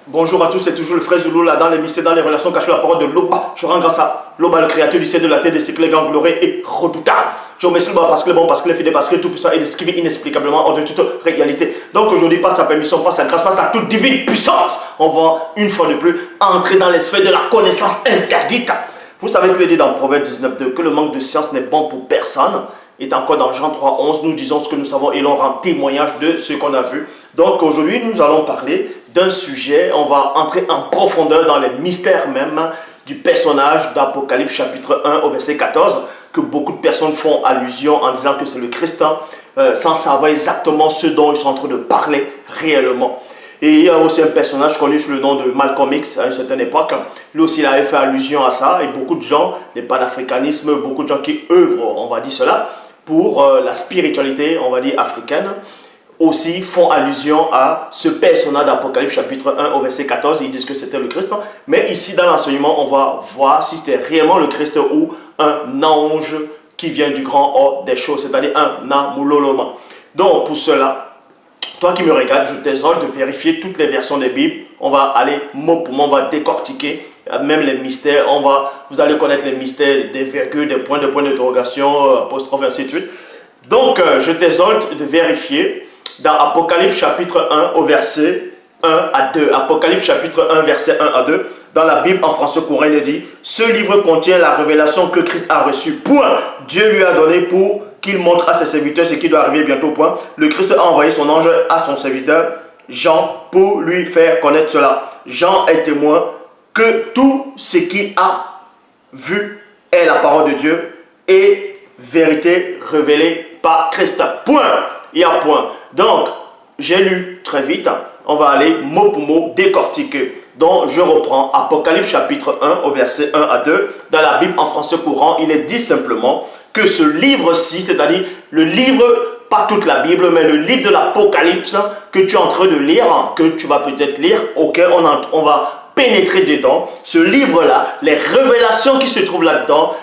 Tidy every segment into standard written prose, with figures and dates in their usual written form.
Bonjour à tous, c'est toujours le frère Zoulou là dans les mystères, dans les relations cachées, la parole de Loba. Je rends grâce à Loba, le créateur du ciel, de la terre, des siècles, les grands, glorieux et redoutables. Je remercie Loba parce qu'il est bon, parce qu'il est fidèle, parce qu'il est tout puissant et d'esquiver inexplicablement hors de toute réalité. Donc aujourd'hui, par sa permission, par sa grâce, par sa toute divine puissance, on va une fois de plus entrer dans les sphères de la connaissance interdite. Vous savez que le dit dans Proverbe 19.2 que le manque de science n'est bon pour personne. Et encore dans Jean 3.11, nous disons ce que nous savons et l'on rend témoignage de ce qu'on a vu. Donc aujourd'hui, nous allons parler d'un sujet, on va entrer en profondeur dans les mystères même du personnage d'Apocalypse chapitre 1 au verset 14, que beaucoup de personnes font allusion en disant que c'est le Christ, sans savoir exactement ce dont ils sont en train de parler réellement. Et il y a aussi un personnage connu sous le nom de Malcolm X à une certaine époque. Lui aussi, il avait fait allusion à ça. Et beaucoup de gens, les panafricanismes, beaucoup de gens qui œuvrent, on va dire cela, pour la spiritualité, on va dire, africaine, aussi font allusion à ce personnage d'Apocalypse chapitre 1 au verset 14. Ils disent que c'était le Christ. Mais ici, dans l'enseignement, on va voir si c'était réellement le Christ ou un ange qui vient du grand hors des choses, c'est-à-dire un amuloloma. Donc, pour cela, toi qui me regardes, je t'exhorte de vérifier toutes les versions des Bibles. On va aller mot pour mot, on va décortiquer même les mystères. Vous allez connaître les mystères des virgules, des points d'interrogation, apostrophes, ainsi de suite. Donc, je t'exhorte de vérifier dans Apocalypse chapitre 1 au verset 1 à 2. Apocalypse chapitre 1 verset 1 à 2. Dans la Bible en français courant, il dit « Ce livre contient la révélation que Christ a reçue. Point. Dieu lui a donné pour qu'il montre à ses serviteurs ce qui doit arriver bientôt. Point. Le Christ a envoyé son ange à son serviteur Jean pour lui faire connaître cela. Jean est témoin que tout ce qu'il a vu est la parole de Dieu et vérité révélée par Christ. Point. Il y a point. Donc, j'ai lu très vite. On va aller mot pour mot décortiquer. Donc, je reprends Apocalypse chapitre 1 au verset 1 à 2. Dans la Bible en français courant, il est dit simplement que ce livre-ci, c'est-à-dire le livre, pas toute la Bible, mais le livre de l'Apocalypse que tu es en train de lire, que tu vas peut-être lire, auquel on va pénétrer dedans, ce livre-là, les révélations qui se trouvent là-dedans,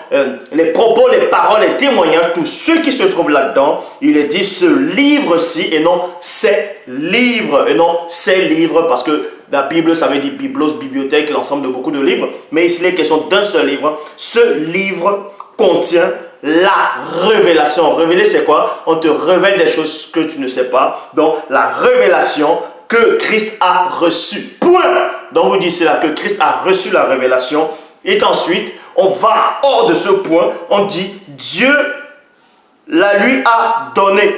les propos, les paroles, les témoignages, tout ce qui se trouve là-dedans, il est dit ce livre-ci et non ces livres, et non ces livres, parce que la Bible, ça veut dire biblos, bibliothèque, l'ensemble de beaucoup de livres, mais ici, il est question d'un seul livre. Ce livre contient la révélation. Révéler, c'est quoi? On te révèle des choses que tu ne sais pas. Donc, la révélation que Christ a reçue. Point. Donc, vous dites cela, que Christ a reçu la révélation. Et ensuite, on va hors de ce point. On dit, Dieu la lui a donné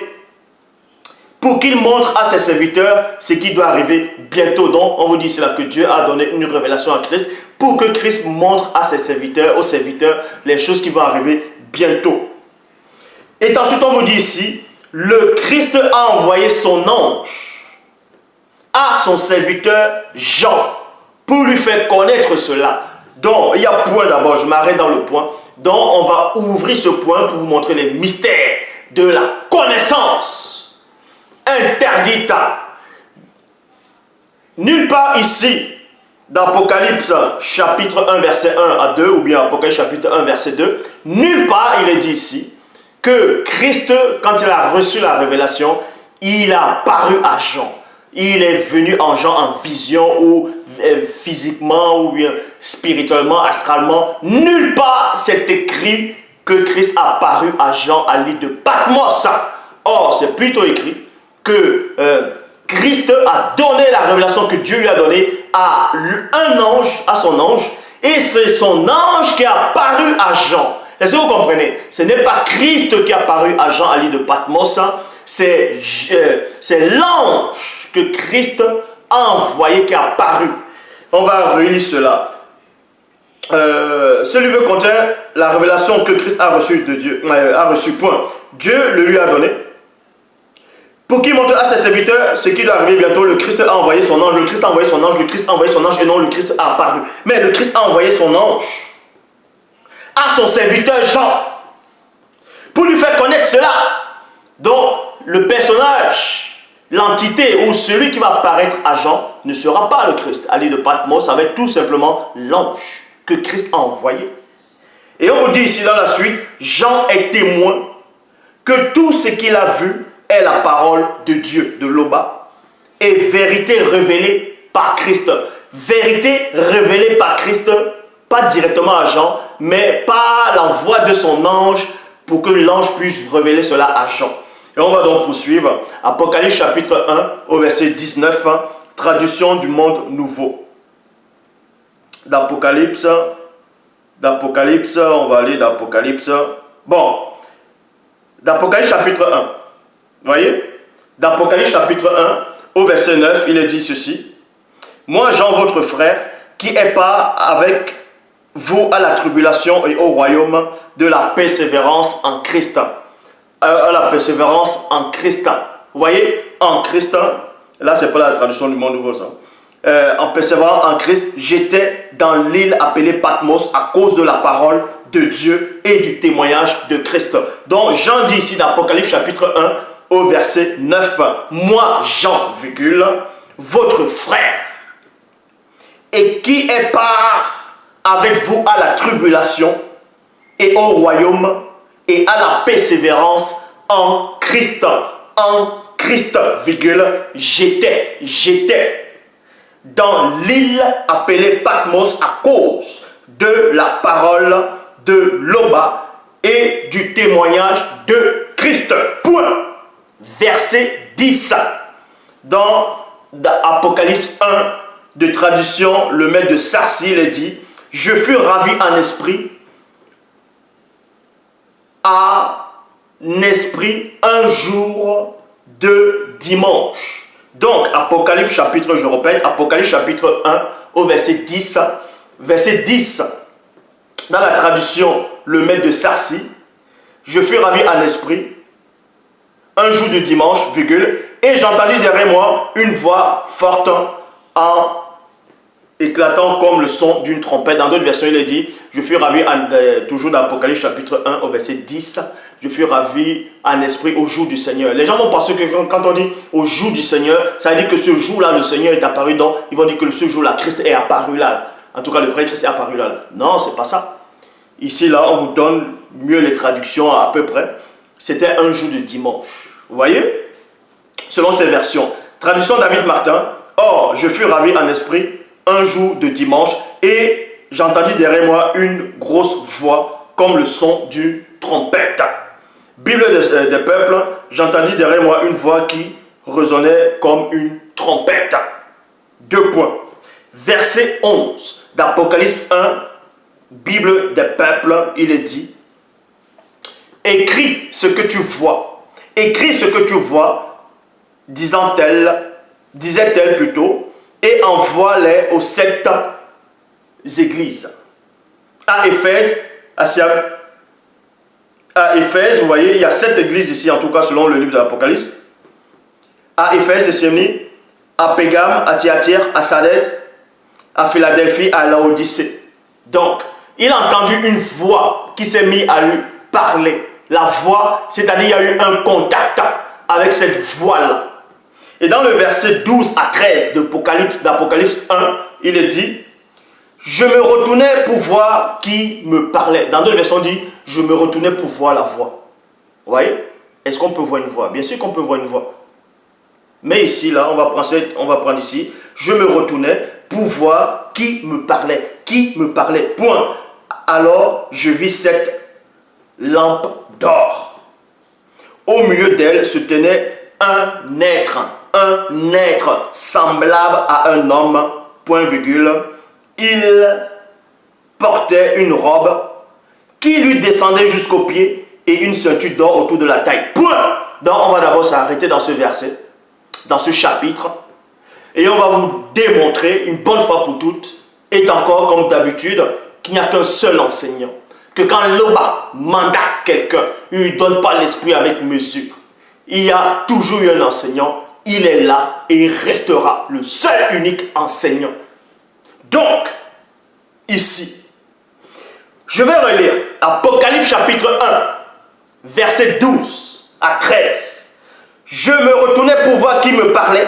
pour qu'il montre à ses serviteurs ce qui doit arriver bientôt. Donc, on vous dit cela, que Dieu a donné une révélation à Christ pour que Christ montre à ses serviteurs, aux serviteurs, les choses qui vont arriver bientôt. Et ensuite, on vous dit ici, le Christ a envoyé son ange à son serviteur Jean pour lui faire connaître cela. Donc, il y a point d'abord, je m'arrête dans le point. Donc, on va ouvrir ce point pour vous montrer les mystères de la connaissance interdite. Nulle part ici, dans Apocalypse chapitre 1 verset 1 à 2, ou bien Apocalypse chapitre 1 verset 2, nulle part il est dit ici que Christ, quand il a reçu la révélation, il a paru à Jean. Il est venu en Jean en vision ou physiquement ou bien spirituellement, astralement. Nulle part c'est écrit que Christ a paru à Jean à l'île de Patmos. Or, c'est plutôt écrit que Christ a donné la révélation que Dieu lui a donnée à un ange, à son ange, et c'est son ange qui a apparu à Jean. Est-ce que vous comprenez? Ce n'est pas Christ qui a apparu à Jean à l'île de Patmos, c'est l'ange que Christ a envoyé qui a apparu. On va relire cela. Ce livre contient la révélation que Christ a reçue de Dieu, point. Dieu le lui a donné pour qu'il montre à ses serviteurs ce qui doit arriver bientôt. Le Christ a envoyé son ange, le Christ a envoyé son ange, le Christ a envoyé son ange, et non le Christ a apparu. Mais le Christ a envoyé son ange à son serviteur Jean pour lui faire connaître cela. Donc, le personnage, l'entité ou celui qui va apparaître à Jean ne sera pas le Christ. À l'île de Patmos, ça va être tout simplement l'ange que Christ a envoyé. Et on vous dit ici dans la suite, Jean est témoin que tout ce qu'il a vu est la parole de Dieu, de Loba, et vérité révélée par Christ. Vérité révélée par Christ, pas directement à Jean, mais par l'envoi de son ange pour que l'ange puisse révéler cela à Jean. Et on va donc poursuivre. Apocalypse chapitre 1 au verset 19, traduction du monde nouveau. D'Apocalypse, on va aller d'Apocalypse. Bon, d'Apocalypse chapitre 1. Vous voyez? D'Apocalypse chapitre 1 au verset 9, il est dit ceci. Moi, Jean, votre frère, qui est pas avec vous à la tribulation et au royaume de la persévérance en Christ. À la persévérance en Christ. Vous voyez? En Christ. Là, c'est pas la traduction du monde nouveau, ça. En persévérant en Christ, j'étais dans l'île appelée Patmos à cause de la parole de Dieu et du témoignage de Christ. Donc, Jean dit ici dans Apocalypse chapitre 1 au verset 9, moi, Jean, votre frère, et qui est part avec vous à la tribulation et au royaume et à la persévérance en Christ, j'étais dans l'île appelée Patmos à cause de la parole de Loba et du témoignage de Christ. Point. Verset 10. Dans Apocalypse 1 de traduction, le maître de Sarsi, il est dit, je fus ravi en esprit, un jour de dimanche. Donc, Apocalypse chapitre, je répète, Apocalypse chapitre 1 au verset 10. Verset 10, dans la traduction, le maître de Sarsi, je fus ravi en esprit, un jour de dimanche, virgule, et j'entendis derrière moi une voix forte en éclatant comme le son d'une trompette. Dans d'autres versions, il est dit, je fus ravi, toujours dans Apocalypse chapitre 1 au verset 10, je fus ravi en esprit au jour du Seigneur. Les gens vont penser que quand on dit au jour du Seigneur, ça veut dire que ce jour-là, le Seigneur est apparu. Donc, ils vont dire que ce jour-là, Christ est apparu là. En tout cas, le vrai Christ est apparu là. Non, c'est pas ça. Ici, là, on vous donne mieux les traductions à peu près. C'était un jour de dimanche. Vous voyez? Selon ces versions. Traduction David Martin. Or, je fus ravi en esprit un jour de dimanche et j'entendis derrière moi une grosse voix comme le son d'une trompette. Bible des peuples, j'entendis derrière moi une voix qui résonnait comme une trompette. 2 points. Verset 11 d'Apocalypse 1, Bible des peuples, il est dit, écris ce que tu vois. Écris ce que tu vois, disait-elle plutôt, et envoie-les aux 7 églises. À Éphèse, vous voyez, il y a 7 églises ici, en tout cas selon le livre de l'Apocalypse. À Éphèse, Smyrne, à Pégame, à Thyatire, à Sardis, à Philadelphie, à Laodicée. Donc, il a entendu une voix qui s'est mise à lui parler. La voix, c'est-à-dire il y a eu un contact avec cette voix-là. Et dans le verset 12 à 13 d'Apocalypse 1, il est dit, je me retournais pour voir qui me parlait. Dans d'autres versions, on dit, je me retournais pour voir la voix. Vous voyez? Est-ce qu'on peut voir une voix? Bien sûr qu'on peut voir une voix. Mais ici, là, on va prendre ici, je me retournais pour voir qui me parlait. Qui me parlait? Point. Alors, je vis 7 lampes d'or. Au milieu d'elles se tenait un être semblable à un homme, point virgule. Il portait une robe qui lui descendait jusqu'aux pieds et une ceinture d'or autour de la taille. Point. Donc, on va d'abord s'arrêter dans ce verset, dans ce chapitre, et on va vous démontrer une bonne fois pour toutes, et encore comme d'habitude, qu'il n'y a qu'un seul enseignant. Que quand Loba mandate quelqu'un, il ne lui donne pas l'esprit avec mesure. Il y a toujours eu un enseignant, il est là et il restera le seul unique enseignant. Donc, ici, je vais relire Apocalypse chapitre 1, verset 12 à 13. Je me retournais pour voir qui me parlait.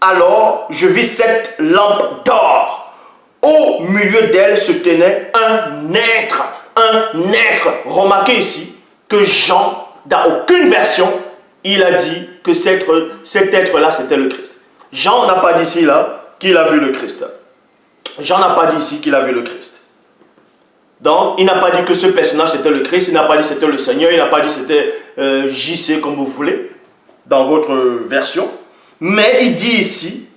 Alors, je vis 7 lampes d'or. Au milieu d'elles se tenait un être. Remarquez ici que Jean, dans aucune version, il a dit que cet être-là, c'était le Christ. Jean n'a pas dit ici là qu'il a vu le Christ. Jean n'a pas dit ici qu'il a vu le Christ. Donc, il n'a pas dit que ce personnage c'était le Christ, il n'a pas dit que c'était le Seigneur, il n'a pas dit que c'était JC comme vous voulez, dans votre version. Mais il dit ici,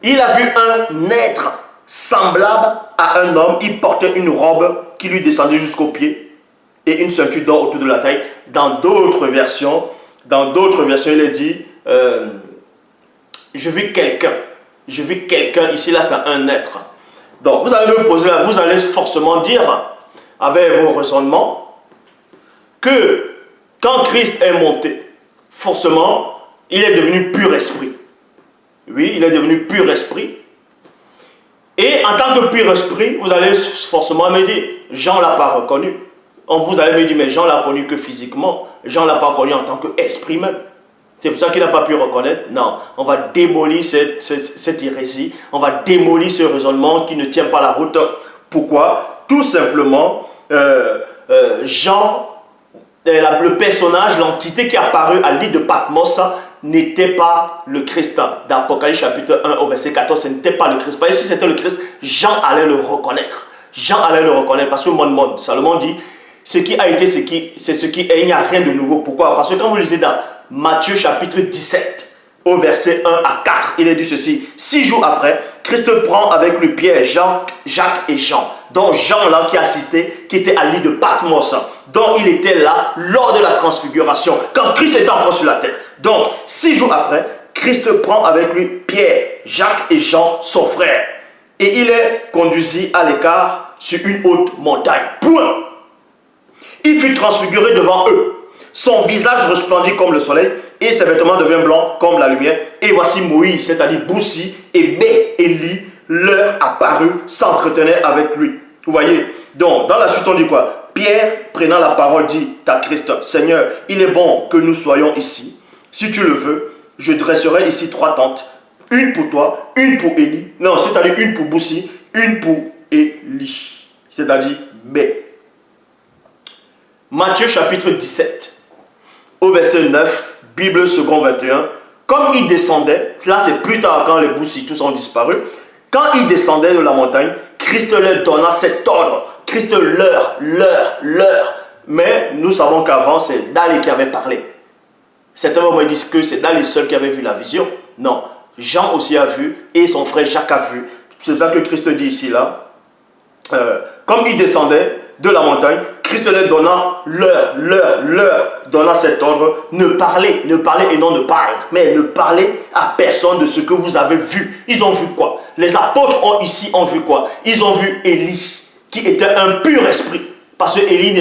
il a vu un être semblable à un homme, il portait une robe qui lui descendait jusqu'aux pieds et une ceinture d'or autour de la taille. Dans d'autres versions, il est dit, je vis quelqu'un, ici là c'est un être. Donc vous allez me poser là, vous allez forcément dire, avec vos raisonnements, que quand Christ est monté, forcément, il est devenu pur esprit. Oui, il est devenu pur esprit. Et en tant que pur esprit, vous allez forcément me dire, Jean ne l'a pas reconnu. Vous allez me dire, mais Jean l'a connu que physiquement. Jean ne l'a pas connu en tant qu'esprit même. C'est pour ça qu'il n'a pas pu reconnaître. Non, on va démolir cette hérésie. On va démolir ce raisonnement qui ne tient pas la route. Pourquoi? Tout simplement, Jean, le personnage, l'entité qui est apparue à l'île de Patmos, n'était pas le Christ. D'Apocalypse chapitre 1 au verset 14, ce n'était pas le Christ. Parce que si c'était le Christ, Jean allait le reconnaître. Jean allait le reconnaître parce que Salomon dit, ce qui a été, c'est ce qui est, il n'y a rien de nouveau. Pourquoi? Parce que quand vous lisez dans Matthieu chapitre 17, au verset 1 à 4, il est dit ceci. 6 jours après, Christ prend avec lui Pierre, Jacques et Jean. Donc Jean là qui assistait, qui était à l'île de Patmos, dont il était là lors de la transfiguration, quand Christ était encore sur la terre. Donc 6 jours après, Christ prend avec lui Pierre, Jacques et Jean, son frère. Et il est conduit à l'écart sur une haute montagne. Point. Il fut transfiguré devant eux. Son visage resplendit comme le soleil et ses vêtements deviennent blancs comme la lumière. Et voici Moïse, c'est-à-dire Boussi et Élie, leur apparut, s'entretenaient avec lui. Vous voyez? Donc, dans la suite, on dit quoi? Pierre, prenant la parole, dit à Christ, Seigneur, il est bon que nous soyons ici. Si tu le veux, je dresserai ici 3 tentes. Une pour toi, une pour Élie. Non, c'est-à-dire une pour Boussi, une pour Élie. C'est-à-dire B. Matthieu chapitre 17, au verset 9, Bible second 21. Comme il descendait, là c'est plus tard quand les Boussi tous ont disparu, quand il descendait de la montagne, Christ leur donna cet ordre. Christ leur. Mais nous savons qu'avant c'est Dali qui avait parlé. Certains moments disent que c'est Dali seul qui avait vu la vision. Non, Jean aussi a vu et son frère Jacques a vu. C'est ça que Christ dit ici là. Comme il descendait de la montagne, Christ leur donna cet ordre, ne parlez et non ne parle, mais ne parlez à personne de ce que vous avez vu. Ils ont vu quoi? Les apôtres ont vu quoi? Ils ont vu Élie, qui était un pur esprit, parce que Élie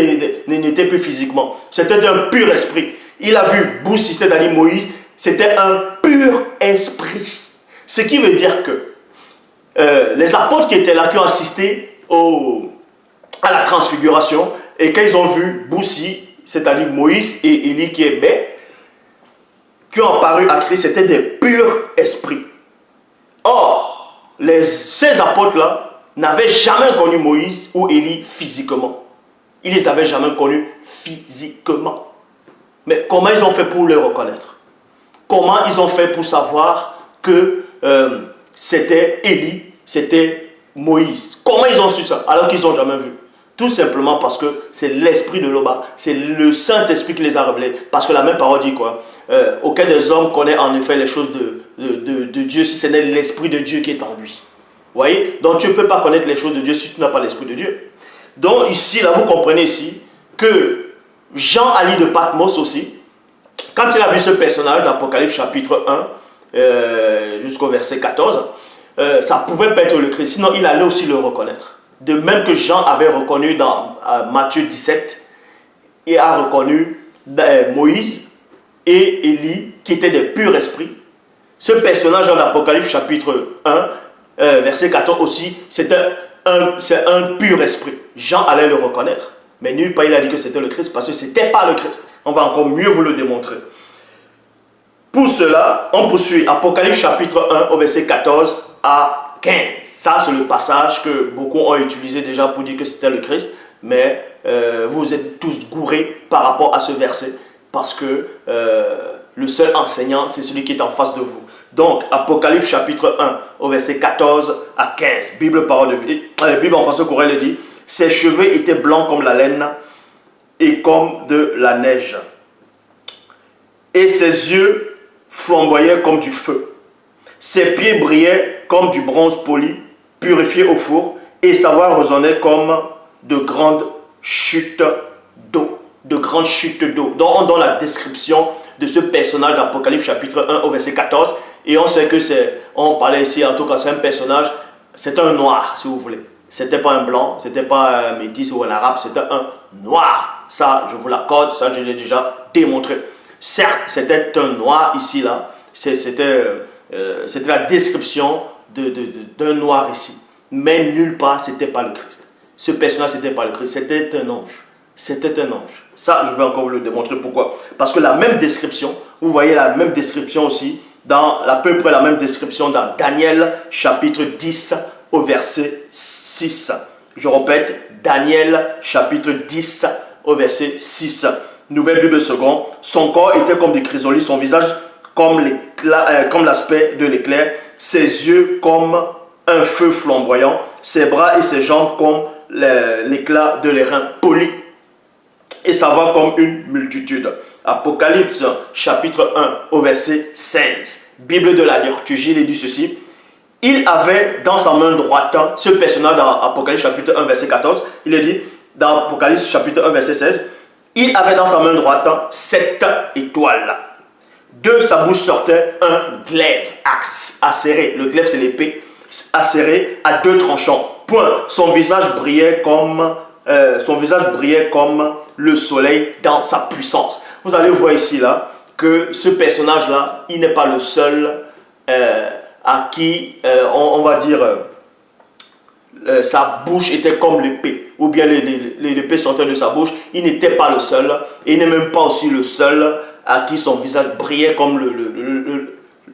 n'était plus physiquement, c'était un pur esprit. Il a vu Boussi, c'est-à-dire Moïse, c'était un pur esprit. Ce qui veut dire que les apôtres qui étaient là, qui ont assisté à la transfiguration, et quand ils ont vu Boussi, c'est-à-dire Moïse et Élie qui est bête, qui ont apparu à Christ, c'était des purs esprits. Or, ces apôtres-là n'avaient jamais connu Moïse ou Élie physiquement. Ils ne les avaient jamais connus physiquement. Mais comment ils ont fait pour les reconnaître? Comment ils ont fait pour savoir que c'était Élie, c'était Moïse? Comment ils ont su ça alors qu'ils n'ont jamais vu? Tout simplement parce que c'est l'esprit de Loba, c'est le Saint-Esprit qui les a révélés. Parce que la même parole dit quoi? Aucun des hommes connaît en effet les choses de Dieu si ce n'est l'Esprit de Dieu qui est en lui. Vous voyez? Donc tu ne peux pas connaître les choses de Dieu si tu n'as pas l'Esprit de Dieu. Donc ici, là, vous comprenez ici que Jean à l'île de Patmos aussi, quand il a vu ce personnage d'Apocalypse chapitre 1 jusqu'au verset 14, ça pouvait pas être le Christ, sinon il allait aussi le reconnaître. De même que Jean avait reconnu dans Matthieu 17 et a reconnu Moïse et Élie qui étaient des purs esprits. Ce personnage dans l'Apocalypse chapitre 1 verset 14 aussi, c'est un pur esprit. Jean allait le reconnaître, mais nulle part il a dit que c'était le Christ parce que ce n'était pas le Christ. On va encore mieux vous le démontrer. Pour cela, on poursuit Apocalypse chapitre 1 au verset 14 à 15. Ça, c'est le passage que beaucoup ont utilisé déjà pour dire que c'était le Christ. Mais vous êtes tous gourés par rapport à ce verset. Parce que le seul enseignant, c'est celui qui est en face de vous. Donc, Apocalypse chapitre 1, au verset 14 à 15. Bible, parole de vie. Bible en français courant, dit, ses cheveux étaient blancs comme la laine et comme de la neige. Et ses yeux flamboyaient comme du feu. Ses pieds brillaient comme du bronze poli, purifié au four, et sa voix résonnait comme de grandes chutes d'eau. De grandes chutes d'eau. Donc on donne la description de ce personnage d'Apocalypse chapitre 1 au verset 14. Et on sait que c'est, on parlait ici, en tout cas c'est un personnage, c'est un noir si vous voulez. C'était pas un blanc, c'était pas un métis ou un arabe, c'était un noir. Ça, je vous l'accorde, ça je l'ai déjà démontré. Certes, c'était un noir ici, là. C'était la description d'un noir ici. Mais nulle part, c'était pas le Christ. Ce personnage, c'était pas le Christ, c'était un ange. C'était un ange. Ça, je vais encore vous le démontrer. Pourquoi? Parce que la même description, vous voyez la même description aussi, à peu près la même description dans Daniel chapitre 10 au verset 6. Je répète, Daniel chapitre 10 au verset 6. Nouvelle Bible seconde. Son corps était comme du chrysolite, son visage comme l'aspect de l'éclair, ses yeux comme un feu flamboyant, ses bras et ses jambes comme l'éclat de l'airain poli, et sa voix comme une multitude. Apocalypse chapitre 1 au verset 16. Bible de la liturgie, il dit ceci. Il avait dans sa main droite, ce personnage dans Apocalypse chapitre 1 verset 14, il est dit dans Apocalypse chapitre 1 verset 16, il avait dans sa main droite 7 étoiles. De sa bouche sortait un glaive acéré. Le glaive c'est l'épée, acéré à 2 tranchants. Point. Son visage brillait comme le soleil dans sa puissance. Vous allez voir ici là que ce personnage là, il n'est pas le seul à qui on va dire sa bouche était comme l'épée, ou bien l'épée sortait de sa bouche. Il n'était pas le seul, et il n'est même pas aussi le seul à qui son visage brillait comme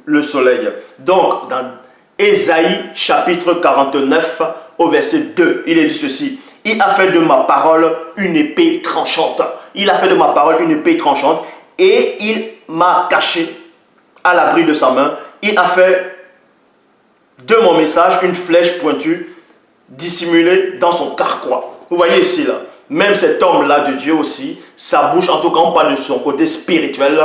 le soleil. Donc dans Ésaïe chapitre 49 au verset 2, il est dit ceci. Il a fait de ma parole une épée tranchante. Il a fait de ma parole une épée tranchante et il m'a caché à l'abri de sa main. Il a fait de mon message une flèche pointue dissimulée dans son carquois. Vous voyez ici là, même cet homme-là de Dieu aussi, sa bouche, en tout cas on parle de son côté spirituel.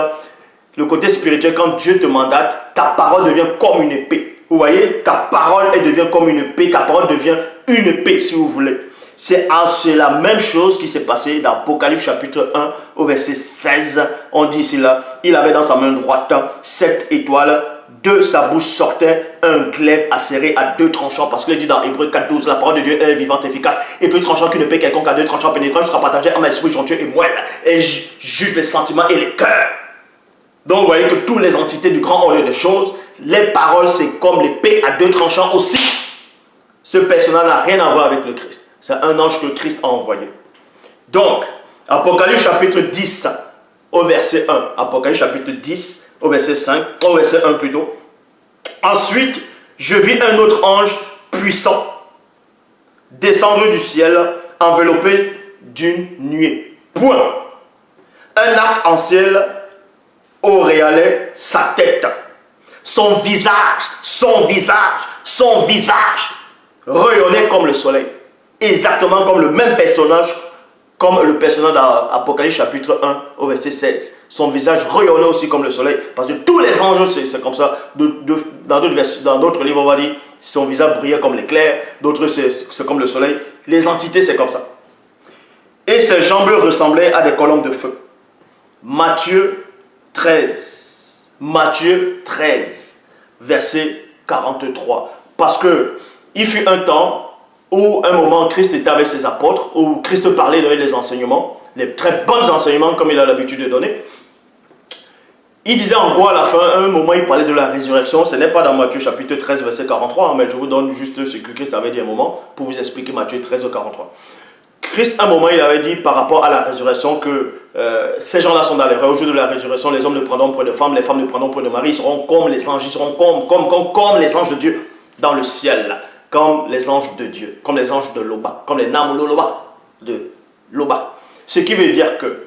Le côté spirituel, quand Dieu te mandate, ta parole devient comme une épée. Vous voyez, ta parole elle devient comme une épée, ta parole devient une épée si vous voulez. C'est la même chose qui s'est passé dans Apocalypse chapitre 1 au verset 16. On dit ici là, il avait dans sa main droite 7 étoiles. De sa bouche sortait un glaive acéré à 2 tranchants. Parce qu'il dit dans Hébreux 4:12, la parole de Dieu est vivante, efficace, et plus tranchant qu'une épée quelconque à 2 tranchants pénétrants jusqu'à partager en esprit jonctueux et moelle, et juge les sentiments et les cœurs. Donc vous voyez que toutes les entités du grand ordre des choses, les paroles c'est comme l'épée à 2 tranchants aussi. Ce personnage n'a rien à voir avec le Christ. C'est un ange que Christ a envoyé. Donc, Apocalypse chapitre 10 au verset 1. Apocalypse chapitre 10 au verset 5. Au verset 1 plutôt. Ensuite, je vis un autre ange puissant descendre du ciel enveloppé d'une nuée. Point. Un arc en ciel auréolait sa tête. Son visage rayonnait comme le soleil. Exactement comme le même personnage, comme le personnage d'Apocalypse chapitre 1 au verset 16. Son visage rayonnait aussi comme le soleil. Parce que tous les anges, c'est comme ça. Dans d'autres livres, on va dire, son visage brillait comme l'éclair. D'autres, c'est comme le soleil. Les entités, c'est comme ça. Et ses jambes ressemblaient à des colonnes de feu. Matthieu 13. Matthieu 13, verset 43. Parce que il fut un temps où un moment Christ était avec ses apôtres, où Christ parlait, donnait des enseignements, les très bons enseignements comme il a l'habitude de donner. Il disait en gros à la fin, à un moment il parlait de la résurrection, ce n'est pas dans Matthieu chapitre 13 verset 43, mais je vous donne juste ce que Christ avait dit à un moment pour vous expliquer Matthieu 13 43. Christ à un moment il avait dit par rapport à la résurrection que ces gens-là sont dans l'erreur. Au jour de la résurrection, les hommes ne prendront point de femmes, les femmes ne prendront point de mari, ils seront comme les anges, ils seront comme les anges de Dieu dans le ciel. Comme les anges de Dieu, comme les anges de Loba, comme les Namololoba de Loba. Ce qui veut dire que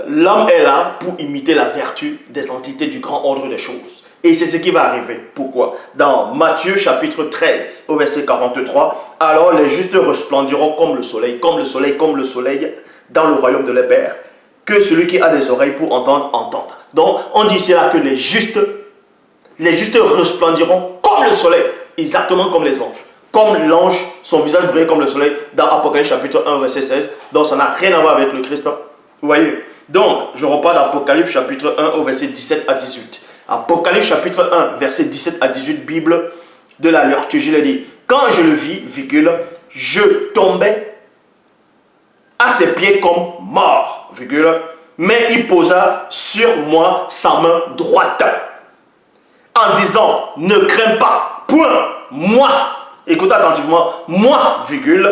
l'homme est là pour imiter la vertu des entités du grand ordre des choses. Et c'est ce qui va arriver. Pourquoi? Dans Matthieu chapitre 13, au verset 43, « Alors les justes resplendiront comme le soleil, comme le soleil, comme le soleil, dans le royaume de les pères. Que celui qui a des oreilles pour entendre, entende. » Donc, on dit ici là que les justes resplendiront comme le soleil, exactement comme les anges. Comme l'ange, son visage brille comme le soleil, dans Apocalypse chapitre 1, verset 16. Donc, ça n'a rien à voir avec le Christ. Vous voyez? Donc, je repars d'Apocalypse chapitre 1, au verset 17 à 18. Apocalypse chapitre 1, verset 17 à 18, Bible de la liturgie, il dit, « Quand je le vis, virgule, je tombais à ses pieds comme mort, virgule, mais il posa sur moi sa main droite, en disant, ne crains pas, point, moi, écoutez attentivement, moi, virgule,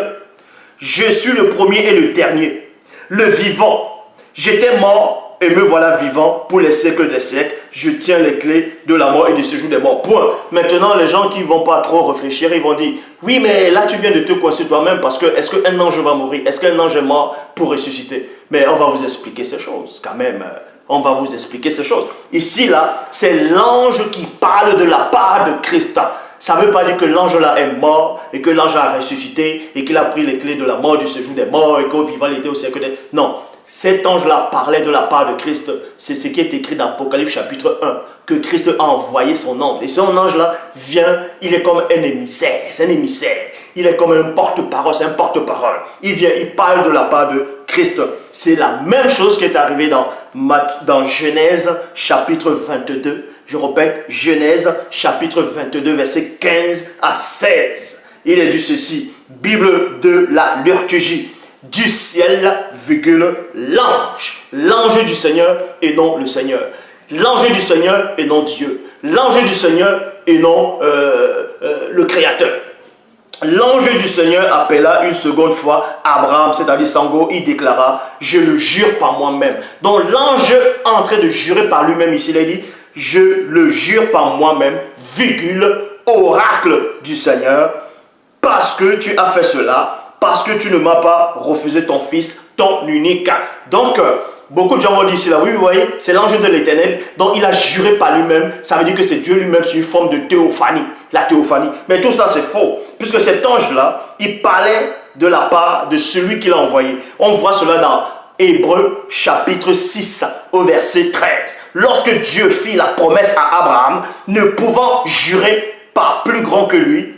je suis le premier et le dernier, le vivant. J'étais mort et me voilà vivant pour les siècles des siècles. Je tiens les clés de la mort et du séjour des morts. Point. Maintenant, les gens qui ne vont pas trop réfléchir, ils vont dire, oui, mais là, tu viens de te coincer toi-même parce que est-ce qu'un ange va mourir? Est-ce qu'un ange est mort pour ressusciter? Mais on va vous expliquer ces choses quand même. On va vous expliquer ces choses. Ici, là, c'est l'ange qui parle de la part de Christ. Ça ne veut pas dire que l'ange là est mort et que l'ange a ressuscité et qu'il a pris les clés de la mort, du séjour des morts et qu'au vivant il était au siècle des... Non. Cet ange-là parlait de la part de Christ. C'est ce qui est écrit dans Apocalypse chapitre 1. Que Christ a envoyé son ange. Et son ange-là vient, il est comme un émissaire. C'est un émissaire. Il est comme un porte-parole. C'est un porte-parole. Il vient, il parle de la part de Christ. C'est la même chose qui est arrivée dans Genèse chapitre 22. Je répète, Genèse chapitre 22, verset 15 à 16. Il est dit ceci. Bible de la liturgie. Du ciel, virgule, l'ange. L'ange du Seigneur et non le Seigneur. L'ange du Seigneur et non Dieu. L'ange du Seigneur et non le Créateur. L'ange du Seigneur appela une seconde fois Abraham, c'est-à-dire Sango, il déclara, je le jure par moi-même. Donc l'ange est en train de jurer par lui-même ici, il a dit, je le jure par moi-même, virgule, oracle du Seigneur, parce que tu as fait cela, parce que tu ne m'as pas refusé ton fils, ton unique. Donc, beaucoup de gens vont dire ici, là, oui, vous voyez, c'est l'ange de l'Éternel. Donc, il a juré par lui-même. Ça veut dire que c'est Dieu lui-même sous une forme de théophanie. La théophanie. Mais tout ça, c'est faux. Puisque cet ange-là, il parlait de la part de celui qui l'a envoyé. On voit cela dans Hébreux chapitre 6 au verset 13. Lorsque Dieu fit la promesse à Abraham, ne pouvant jurer par plus grand que lui,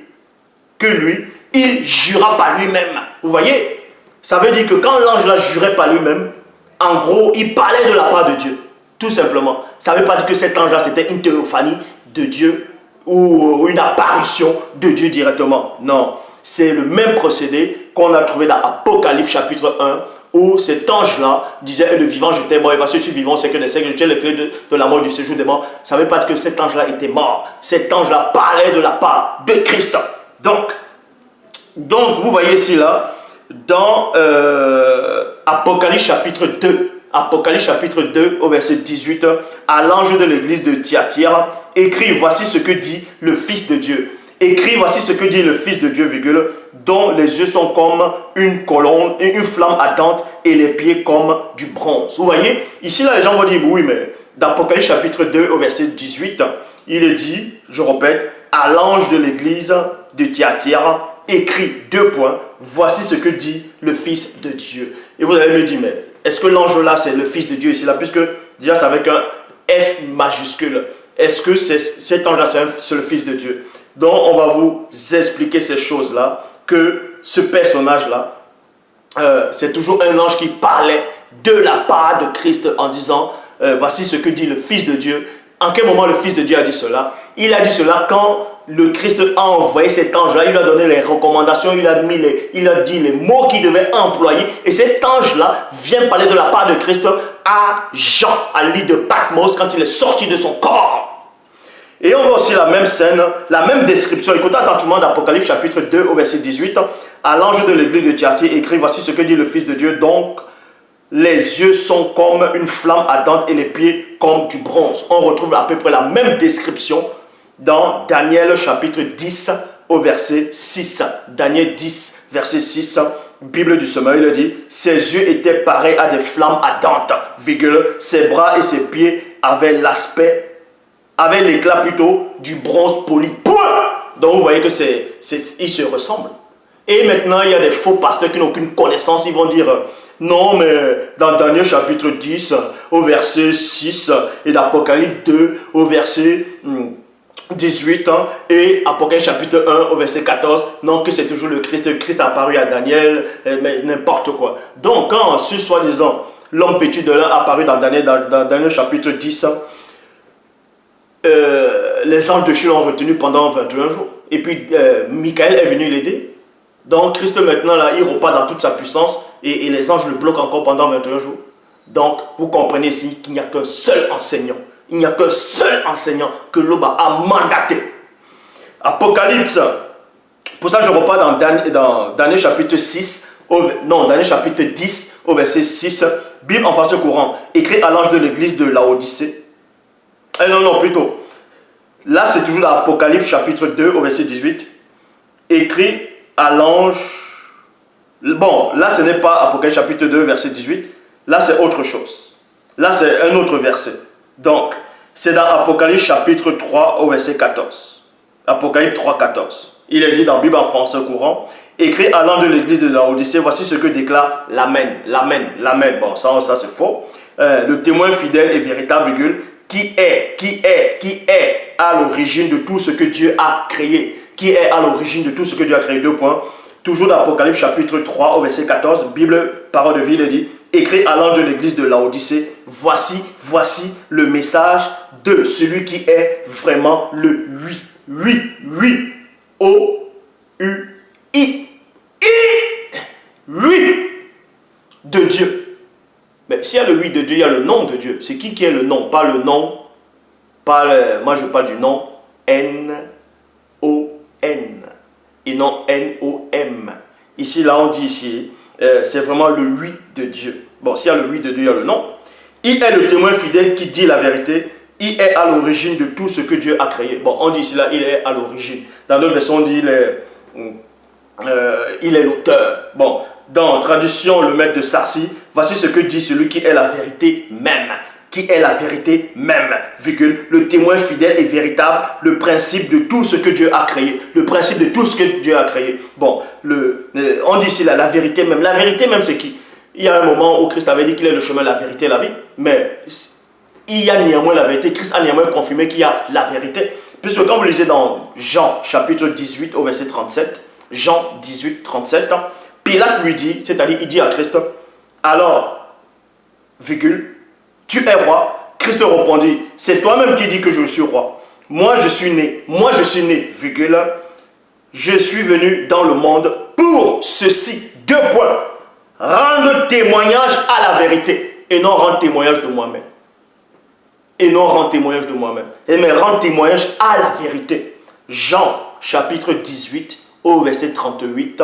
il jura par lui-même. Vous voyez? Ça veut dire que quand l'ange l'a juré par lui-même, en gros, il parlait de la part de Dieu. Tout simplement. Ça ne veut pas dire que cet ange-là, c'était une théophanie de Dieu ou une apparition de Dieu directement. Non. C'est le même procédé qu'on a trouvé dans Apocalypse chapitre 1, où cet ange-là disait, le vivant, j'étais mort, et voici, je suis vivant, c'est que des siècles, je tiens les clés de la mort, du séjour des morts. Ça ne veut pas dire que cet ange-là était mort. Cet ange-là parlait de la part de Christ. Donc, vous voyez ici, là, dans Apocalypse chapitre 2, Apocalypse chapitre 2, au verset 18, à l'ange de l'église de Thyatire, écrit, voici ce que dit le Fils de Dieu. Écrit, voici ce que dit le Fils de Dieu, virgule, dont les yeux sont comme une colonne, une flamme ardente, et les pieds comme du bronze. Vous voyez, ici, là, les gens vont dire, oui, mais dans Apocalypse chapitre 2, au verset 18, il est dit, je répète, à l'ange de l'église de Thyatire, écrit, deux points, voici ce que dit le Fils de Dieu. Et vous allez me dire, mais est-ce que l'ange là, c'est le Fils de Dieu ici là, puisque déjà c'est avec un F majuscule. Est-ce que cet ange là, c'est le Fils de Dieu? Donc on va vous expliquer ces choses-là, que ce personnage-là, c'est toujours un ange qui parlait de la part de Christ en disant, voici ce que dit le Fils de Dieu. En quel moment le Fils de Dieu a dit cela? Il a dit cela quand le Christ a envoyé cet ange-là, il lui a donné les recommandations, il a dit les mots qu'il devait employer. Et cet ange-là vient parler de la part de Christ à Jean, à l'île de Patmos, quand il est sorti de son corps. Et on voit aussi la même scène, la même description. Écoutez attentivement d'Apocalypse chapitre 2 au verset 18. À l'ange de l'église de Thyatire, écrit, voici ce que dit le Fils de Dieu. Donc, les yeux sont comme une flamme ardente et les pieds comme du bronze. On retrouve à peu près la même description dans Daniel chapitre 10 au verset 6. Daniel 10 verset 6, Bible du sommeil, il dit, ses yeux étaient pareils à des flammes ardentes, virgule, ses bras et ses pieds avaient l'aspect avec l'éclat plutôt du bronze poli. Point. Donc vous voyez que ils se ressemblent. Et maintenant, il y a des faux pasteurs qui n'ont aucune connaissance. Ils vont dire, non, mais dans Daniel chapitre 10, au verset 6, et d'Apocalypse 2, au verset 18, et Apocalypse chapitre 1, au verset 14, non, que c'est toujours le Christ. Le Christ apparu à Daniel, mais n'importe quoi. Donc, quand ce soi-disant, l'homme vêtu de lin apparu dans Daniel chapitre 10, les anges de Dieu l'ont retenu pendant 21 jours. Et puis, Michael est venu l'aider. Donc, Christ maintenant, là, il repart dans toute sa puissance et les anges le bloquent encore pendant 21 jours. Donc, vous comprenez ici qu'il n'y a qu'un seul enseignant. Il n'y a qu'un seul enseignant que l'Oba a mandaté. Apocalypse. Pour ça, je repars dans Daniel chapitre 6, Daniel chapitre 10, au verset 6. Bible en français courant, écrit à l'ange de l'église de Laodicée. Non, plutôt. Là, c'est toujours dans Apocalypse chapitre 2, au verset 18. Écrit à l'ange. Bon, là, ce n'est pas Apocalypse chapitre 2, verset 18. Là, c'est autre chose. Là, c'est un autre verset. Donc, c'est dans Apocalypse chapitre 3, au verset 14. Apocalypse 3, 14. Il est dit dans Bible en français courant, écrit à l'ange de l'église de Laodicée, voici ce que déclare l'Amen. L'Amen. Bon, ça c'est faux. Le témoin fidèle et véritable, virgule, qui est à l'origine de tout ce que Dieu a créé. Qui est à l'origine de tout ce que Dieu a créé. 2 points. Toujours dans Apocalypse chapitre 3 au verset 14, Bible, parole de vie, il dit, écrit à l'ange de l'église de Laodicée, voici le message de celui qui est vraiment le oui, O-U-I, oui de Dieu. Mais s'il y a le oui de Dieu, il y a le nom de Dieu. C'est qui est le nom? Pas le nom, moi je parle du nom N-O-N et non N-O-M. Ici, là, on dit ici, c'est vraiment le oui de Dieu. Bon, s'il y a le oui de Dieu, il y a le nom. Il est le témoin fidèle qui dit la vérité. Il est à l'origine de tout ce que Dieu a créé. Bon, on dit ici, là, il est à l'origine. Dans d'autres versions, on dit il est l'auteur. Bon, dans traduction, le maître de Sarcy, voici ce que dit celui qui est la vérité même. Qui est la vérité même, virgule, le témoin fidèle et véritable, le principe de tout ce que Dieu a créé. Le principe de tout ce que Dieu a créé. Bon, on dit ici là, la vérité même. La vérité même, c'est qui? Il y a un moment où Christ avait dit qu'il est le chemin, la vérité et la vie. Mais il y a néanmoins la vérité. Christ a néanmoins confirmé qu'il y a la vérité. Puisque quand vous lisez dans Jean chapitre 18 au verset 37, Jean 18, 37, Pilate lui dit, c'est-à-dire il dit à Christ, alors, virgule, tu es roi. Christ répondit, c'est toi-même qui dis que je suis roi. Moi je suis né, virgule, je suis venu dans le monde pour ceci. 2 points. Rendre témoignage à la vérité et non rendre témoignage de moi-même. Et non rendre témoignage de moi-même. Mais rendre témoignage à la vérité. Jean chapitre 18 au verset 38.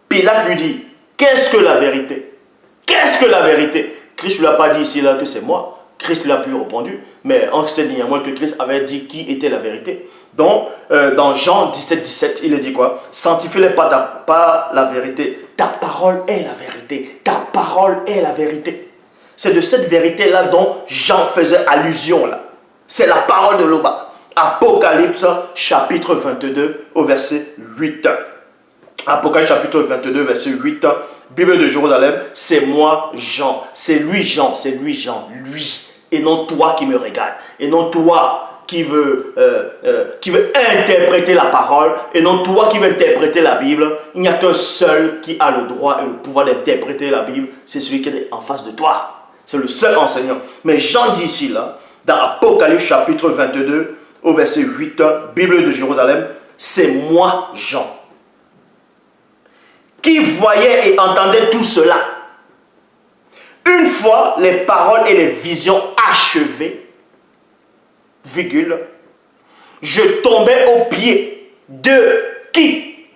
Pilate lui dit, qu'est-ce que la vérité? Qu'est-ce que la vérité? Christ ne lui a pas dit ici là que c'est moi. Christ lui a plus répondu. Mais on sait néanmoins que Christ avait dit qui était la vérité. Donc, dans Jean 17, 17, il est dit quoi? Sanctifie-les par la vérité. Ta parole est la vérité. Ta parole est la vérité. C'est de cette vérité-là dont Jean faisait allusion là. C'est la parole de l'Oba. Apocalypse chapitre 22 au verset 8. Apocalypse chapitre 22 verset 8. Bible de Jérusalem, c'est moi Jean. C'est lui Jean, lui. Et non toi qui me regarde. Et non toi qui veut interpréter la parole. Et non toi qui veux interpréter la Bible. Il n'y a qu'un seul qui a le droit et le pouvoir d'interpréter la Bible. C'est celui qui est en face de toi. C'est le seul enseignant. Mais Jean dit ici, là, dans Apocalypse chapitre 22, au verset 8, Bible de Jérusalem, c'est moi Jean, qui voyait et entendait tout cela. Une fois les paroles et les visions achevées, virgule, je tombais aux pieds de qui?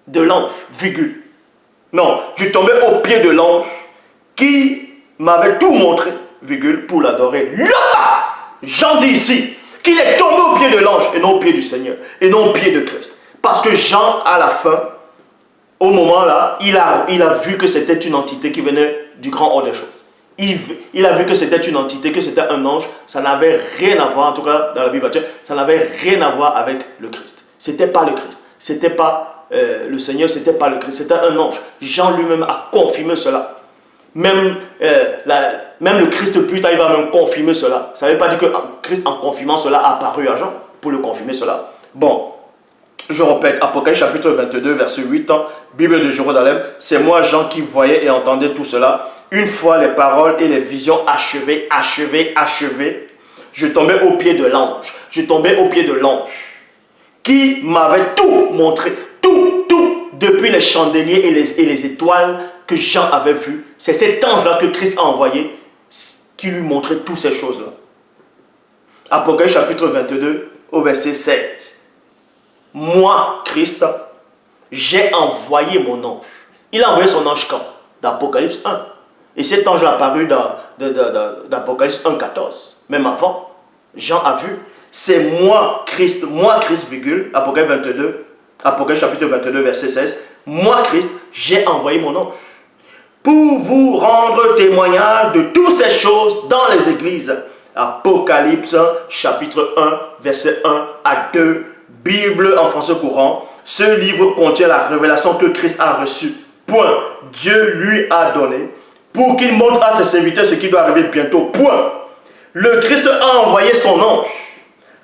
De l'ange, virgule. Non, je tombais aux pieds de l'ange qui m'avait tout montré, virgule, pour l'adorer. Là, Jean dit ici qu'il est tombé aux pieds de l'ange et non aux pieds du Seigneur, et non aux pieds de Christ. Parce que Jean, à la fin, au moment là, il a vu que c'était une entité qui venait du grand hors des choses. il a vu que c'était une entité, que c'était un ange. Ça n'avait rien à voir, en tout cas dans la Bible actuelle, ça n'avait rien à voir avec le Christ. C'était pas le Christ. C'était pas le Seigneur, c'était pas le Christ. C'était un ange. Jean lui-même a confirmé cela. Même le Christ plus tard, il va même confirmer cela. Ça ne veut pas dire que Christ, en confirmant cela, a apparu à Jean pour le confirmer cela. Bon, je répète, Apocalypse chapitre 22, verset 8, Bible de Jérusalem, c'est moi Jean qui voyais et entendais tout cela. Une fois les paroles et les visions achevées, je tombais au pied de l'ange. Je tombais au pied de l'ange qui m'avait tout montré, tout, depuis les chandeliers et les étoiles que Jean avait vues. C'est cet ange-là que Christ a envoyé qui lui montrait toutes ces choses-là. Apocalypse chapitre 22 au verset 16. Moi, Christ, j'ai envoyé mon ange. Il a envoyé son ange quand? D'Apocalypse 1. Et cet ange a apparu d'Apocalypse 1, 14. Même avant, Jean a vu. C'est moi, Christ, virgule, Apocalypse 22, Apocalypse chapitre 22, verset 16. Moi, Christ, j'ai envoyé mon ange pour vous rendre témoignage de toutes ces choses dans les églises. Apocalypse chapitre 1, verset 1 à 2, Bible en français courant. Ce livre contient la révélation que Christ a reçue. Point. Dieu lui a donné pour qu'il montre à ses serviteurs ce qui doit arriver bientôt. Point. Le Christ a envoyé son ange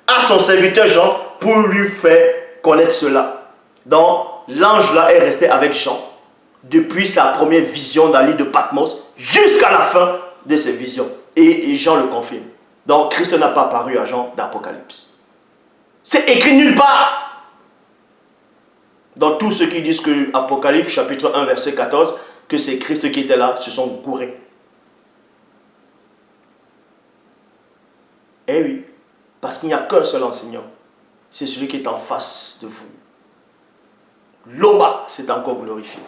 à son serviteur Jean pour lui faire connaître cela. Donc, l'ange là est resté avec Jean depuis sa première vision dans l'île de Patmos jusqu'à la fin de ses visions. Et Jean le confirme. Donc, Christ n'a pas apparu à Jean d'Apocalypse. C'est écrit nulle part. Donc, tous ceux qui disent que Apocalypse chapitre 1 verset 14, que c'est Christ qui était là, se sont gourés. Eh oui, parce qu'il n'y a qu'un seul enseignant. C'est celui qui est en face de vous. L'Oba s'est encore glorifié.